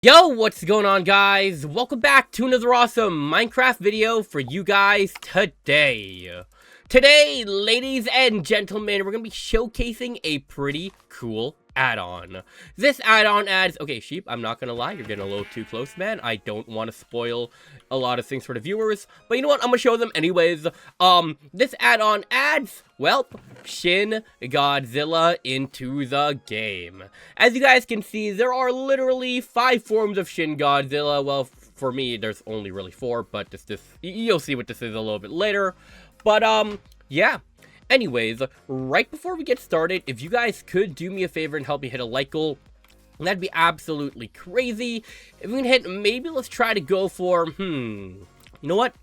Yo, what's going on, guys? Welcome back to another awesome Minecraft video for you guys today. Today, ladies and gentlemen, we're going to be showcasing a pretty cool add-on. This add-on adds... Okay, Sheep, I'm not going to lie, you're getting a little too close, man. I don't want to spoil a lot of things for the viewers, but you know what? I'm going to show them anyways. This add-on adds, well, Shin Godzilla into the game. As you guys can see, there are literally 5 forms of Shin Godzilla. Well, for me, there's only really 4, but you'll see what this is a little bit later. But, yeah. Anyways, right before we get started, if you guys could do me a favor and help me hit a like goal, that'd be absolutely crazy. If we can hit, maybe let's try to go for, you know what?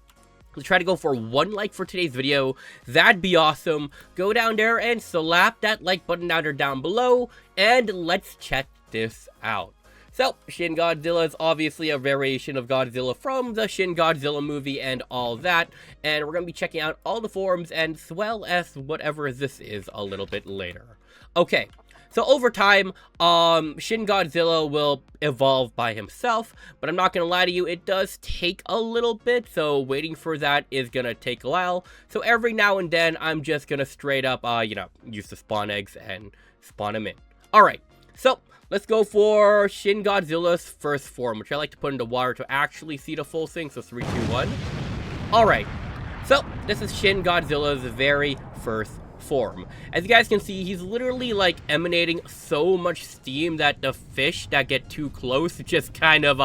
Let's try to go for 1 like for today's video. That'd be awesome. Go down there and slap that like button down below, and let's check this out. So, Shin Godzilla is obviously a variation of Godzilla from the Shin Godzilla movie and all that, and we're going to be checking out all the forms as well as whatever this is a little bit later. Okay, so over time, Shin Godzilla will evolve by himself, but I'm not going to lie to you, it does take a little bit, so waiting for that is going to take a while. So every now and then, I'm just going to straight up, use the spawn eggs and spawn them in. Alright, so let's go for Shin Godzilla's first form, which I like to put into water to actually see the full thing. So 3, 2, 1. Alright, so this is Shin Godzilla's very first form. As you guys can see, he's literally like emanating so much steam that the fish that get too close just kind of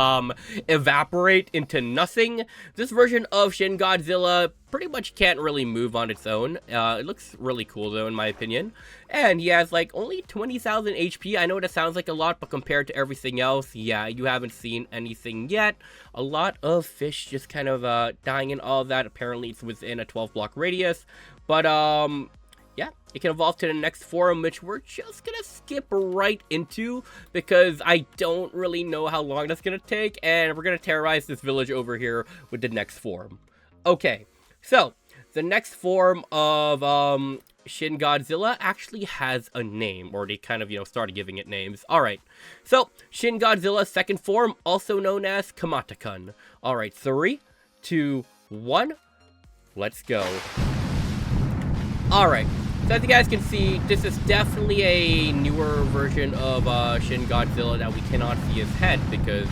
evaporate into nothing. This version of Shin Godzilla pretty much can't really move on its own. It looks really cool though, in my opinion. And he has like only 20,000 HP. I know that sounds like a lot, but compared to everything else, yeah, you haven't seen anything yet. A lot of fish just kind of dying and all that. Apparently it's within a 12 block radius. But yeah, it can evolve to the next form, which we're just gonna skip right into because I don't really know how long that's gonna take, and we're gonna terrorize this village over here with the next form. Okay, so the next form of Shin Godzilla actually has a name, or they kind of, started giving it names. Alright, so Shin Godzilla's second form, also known as Kamata Kun. Alright, 3, 2, 1, let's go. Alright, so as you guys can see, this is definitely a newer version of Shin Godzilla that we cannot see his head because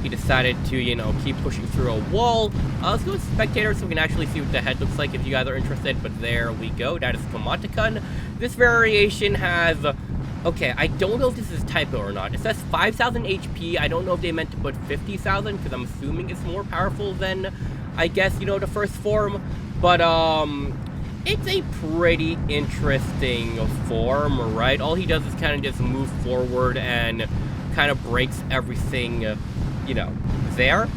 he decided to, keep pushing through a wall. Let's go with spectator so we can actually see what the head looks like if you guys are interested, but there we go. That is Kamata Kun. This variation has, okay, I don't know if this is typo or not. It says 5,000 HP. I don't know if they meant to put 50,000 because I'm assuming it's more powerful than, I guess, the first form, but, it's a pretty interesting form, right? All he does is kind of just move forward and kind of breaks everything, there.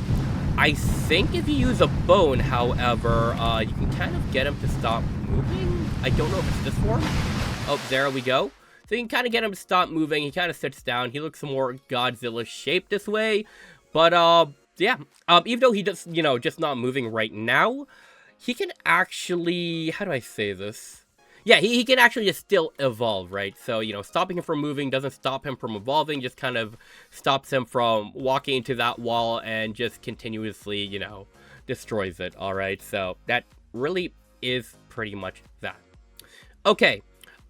I think if you use a bone, however, you can kind of get him to stop moving. I don't know if it's this form. Oh, there we go. So you can kind of get him to stop moving. He kind of sits down. He looks more Godzilla-shaped this way. But, yeah. Even though he does, just not moving right now, he can actually, how do I say this? Yeah, he can actually just still evolve, right? So, stopping him from moving doesn't stop him from evolving, just kind of stops him from walking into that wall and just continuously, destroys it, alright? So, that really is pretty much that. Okay,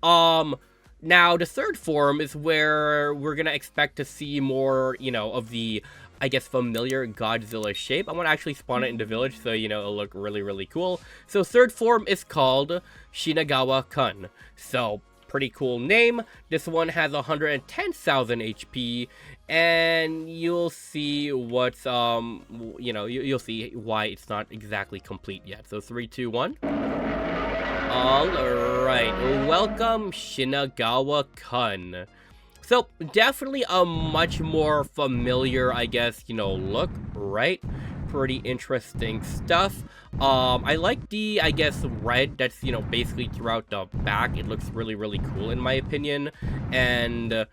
now the third form is where we're gonna expect to see more, of the, I guess, familiar Godzilla shape. I'm going to actually spawn it in the village so, it'll look really, really cool. So, third form is called Shinagawa Kun. So, pretty cool name. This one has 110,000 HP, and you'll see what's, you'll see why it's not exactly complete yet. So, 3, 2, 1. Alright, welcome Shinagawa Kun. So, definitely a much more familiar, I guess, look, right? Pretty interesting stuff. I like the, I guess, red that's, basically throughout the back. It looks really, really cool in my opinion. And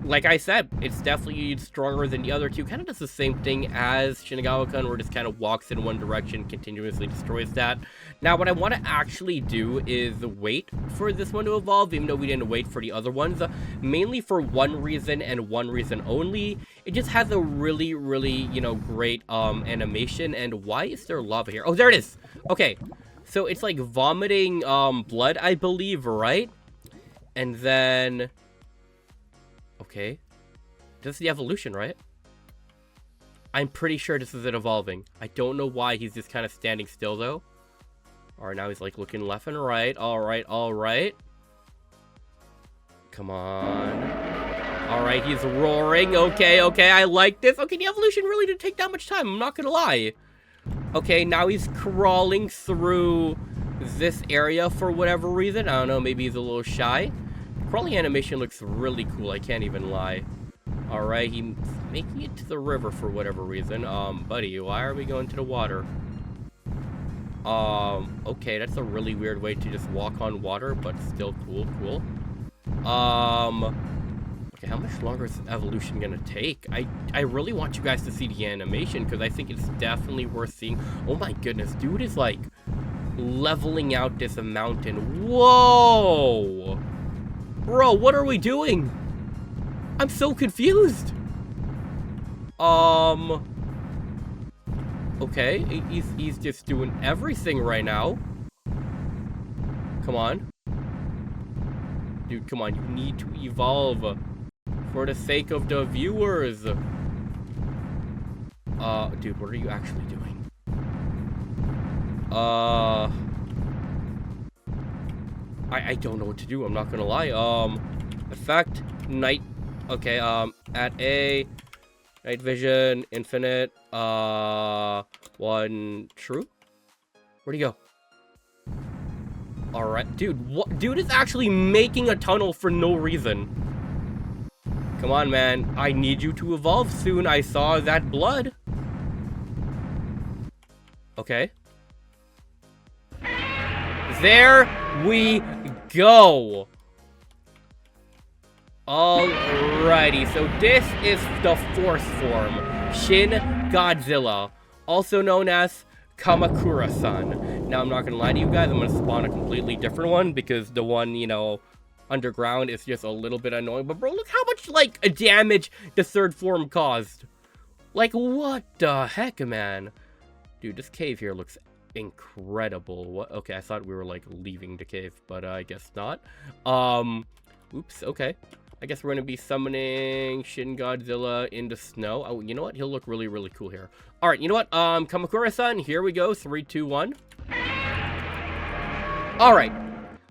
like I said, it's definitely stronger than the other two. Kind of does the same thing as Shinagawa Kun, where it just kind of walks in one direction, continuously destroys that. Now, what I want to actually do is wait for this one to evolve, even though we didn't wait for the other ones. Mainly for one reason and one reason only. It just has a really, really, you know, great animation. And why is there lava here? Oh, there it is. Okay, so it's like vomiting blood, I believe, right? And then... okay. This is the evolution, right? I'm pretty sure this is it evolving. I don't know why he's just kind of standing still, though. Alright, now he's like looking left and right. Alright, alright. Come on. Alright, he's roaring. Okay, okay, I like this. Okay, the evolution really didn't take that much time. I'm not gonna lie. Okay, now he's crawling through this area for whatever reason. I don't know, maybe he's a little shy. Crawling animation looks really cool, I can't even lie. Alright, he's making it to the river for whatever reason. Buddy, why are we going to the water? Okay, that's a really weird way to just walk on water, but still cool, cool. Okay, how much longer is evolution gonna take? I really want you guys to see the animation, because I think it's definitely worth seeing. Oh my goodness, dude is like leveling out this mountain. Whoa! Bro, what are we doing? I'm so confused. Okay, he's just doing everything right now. Come on. Dude, come on, you need to evolve for the sake of the viewers. Dude, what are you actually doing? I don't know what to do, I'm not gonna lie. Effect, night, okay, at A, night vision, infinite, one, true? Where'd he go? Alright, dude, what? Dude is actually making a tunnel for no reason. Come on, man, I need you to evolve soon, I saw that blood. Okay. There we go. Alrighty, so this is the fourth form, Shin Godzilla, also known as Kamakurasan. Now, I'm not gonna lie to you guys, I'm gonna spawn a completely different one, because the one, you know, underground is just a little bit annoying. But bro, look how much, like, damage the third form caused. Like, what the heck, man? Dude, this cave here looks incredible. What? Okay, I thought we were like leaving the cave, but I guess not. Oops. Okay, I guess we're gonna be summoning Shin Godzilla in the snow. Oh, you know what? He'll look really, really cool here. All right, you know what? Kamakura-san, here we go. 3, 2, 1. All right.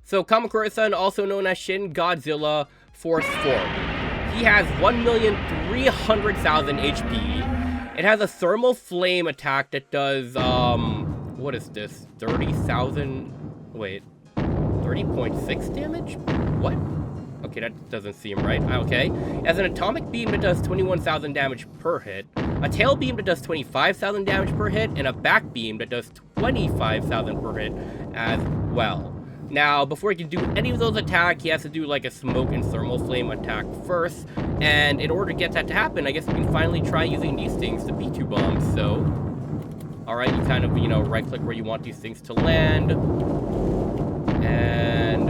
So Kamakura-san, also known as Shin Godzilla, fourth form. He has 1,300,000 HP. It has a thermal flame attack that does, what is this? 30,000, wait, 30.6 damage? What? Okay, that doesn't seem right. Okay. It has an atomic beam that does 21,000 damage per hit, a tail beam that does 25,000 damage per hit, and a back beam that does 25,000 per hit as well. Now, before he can do any of those attacks, he has to do like a smoke and thermal flame attack first. And in order to get that to happen, I guess we can finally try using these things, the B2 bombs. So, alright, you kind of, you know, right click where you want these things to land. And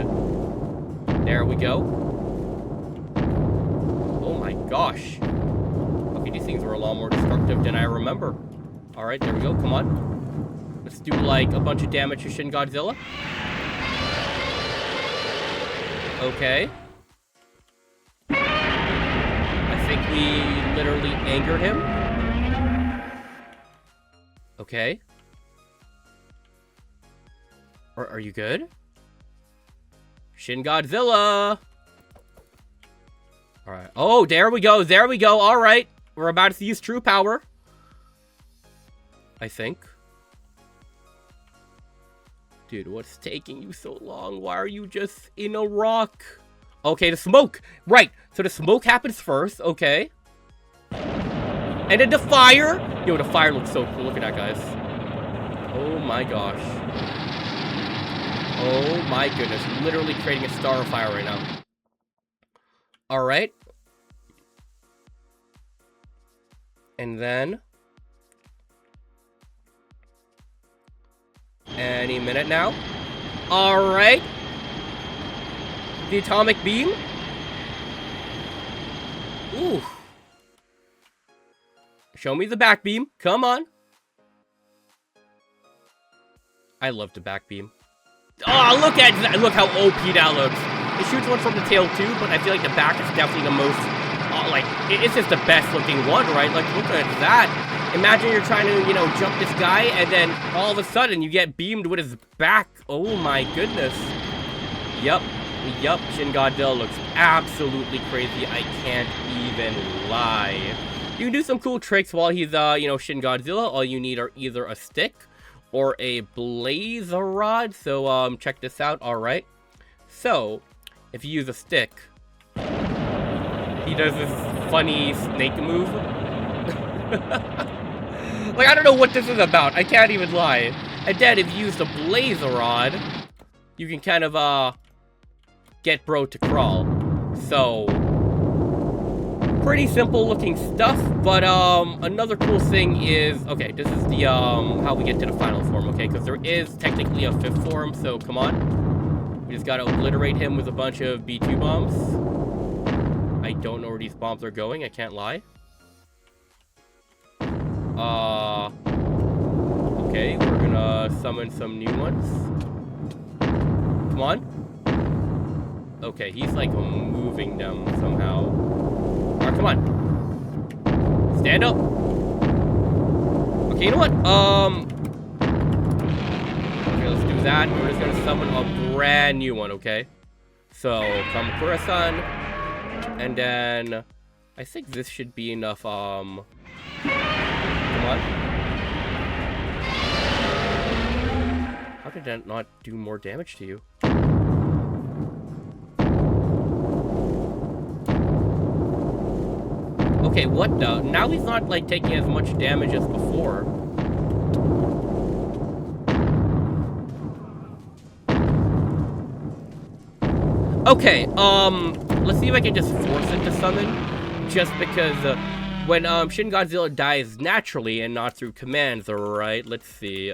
there we go. Oh my gosh. Okay, these things were a lot more destructive than I remember. Alright, there we go, come on. Let's do like a bunch of damage to Shin Godzilla. Okay. I think we literally angered him. Okay. Are you good? Shin Godzilla! Alright. Oh, there we go. There we go. Alright. We're about to use true power. I think. Dude, what's taking you so long? Why are you just in a rock? Okay, the smoke. Right. So the smoke happens first. Okay. And then the fire. Yo, the fire looks so cool. Look at that, guys. Oh my gosh. Oh my goodness. Literally creating a star of fire right now. Alright. And then... any minute now. Alright. The atomic beam. Ooh. Show me the back beam. Come on. I love the back beam. Oh, look at that. Look how OP that looks. It shoots one from the tail too, but I feel like the back is definitely the most, it's just the best looking one, right? Like, look at that. Imagine you're trying to, you know, jump this guy, and then all of a sudden you get beamed with his back. Oh my goodness. Yup. Shin Godzilla looks absolutely crazy. I can't even lie. You can do some cool tricks while he's, you know, Shin Godzilla. All you need are either a stick or a blazer rod. So, check this out. Alright. So, if you use a stick, he does this funny snake move. Like, I don't know what this is about. I can't even lie. And then, if you use the blazer rod, you can kind of, get bro to crawl. So, pretty simple looking stuff, but, another cool thing is, okay, this is the, how we get to the final form, okay, because there is technically a 5th form, so come on. We just gotta obliterate him with a bunch of B2 bombs. I don't know where these bombs are going, I can't lie. Okay, we're gonna summon some new ones. Come on. Okay, he's like moving them somehow. Alright, come on. Stand up. Okay, you know what? Okay, let's do that. We're just gonna summon a brand new one, okay? So, Kamakurasan. And then I think this should be enough, come on. How did that not do more damage to you? Okay, what the? Now he's not, like, taking as much damage as before. Okay, let's see if I can just force it to summon. Just because, when, Shin Godzilla dies naturally and not through commands, alright? Let's see,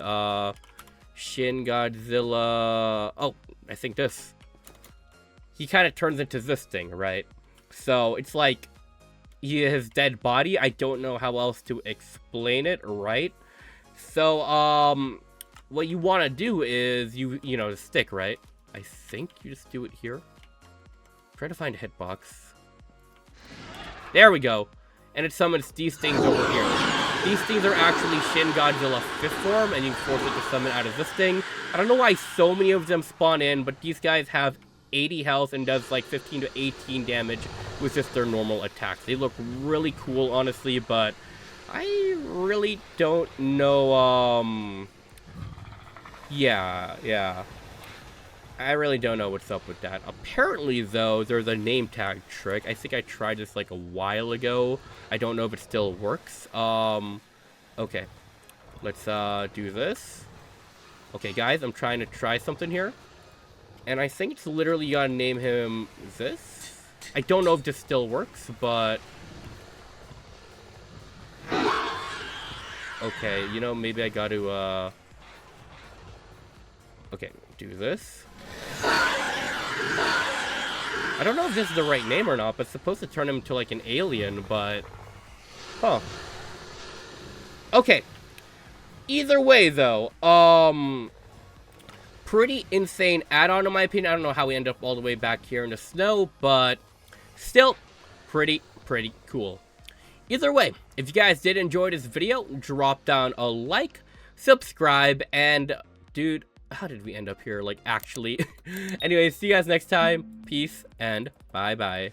Shin Godzilla... Oh, I think this. He kind of turns into this thing, right? So, it's like... his dead body. I don't know how else to explain it, right? So, what you want to do is, you know, the stick, right? I think you just do it here. Try to find a hitbox. There we go. And it summons these things over here. These things are actually Shin Godzilla 5th form, and you can force it to summon out of this thing. I don't know why so many of them spawn in, but these guys have 80 health and does like 15 to 18 damage with just their normal attacks. They look really cool, honestly, but I really don't know, yeah. I really don't know what's up with that. Apparently, though, there's a name tag trick. I think I tried this like a while ago. I don't know if it still works. Okay. Let's, do this. Okay, guys, I'm trying to try something here. And I think it's literally you gotta name him this. I don't know if this still works, but... okay, you know, maybe I gotta, okay, do this. I don't know if this is the right name or not, but it's supposed to turn him into, like, an alien, but... huh. Okay. Either way, though, pretty insane add-on in my opinion. I don't know how we end up all the way back here in the snow, but still pretty cool. Either way, if you guys did enjoy this video, drop down a like, subscribe, and dude, how did we end up here, like, actually? Anyways, see you guys next time. Peace and bye-bye.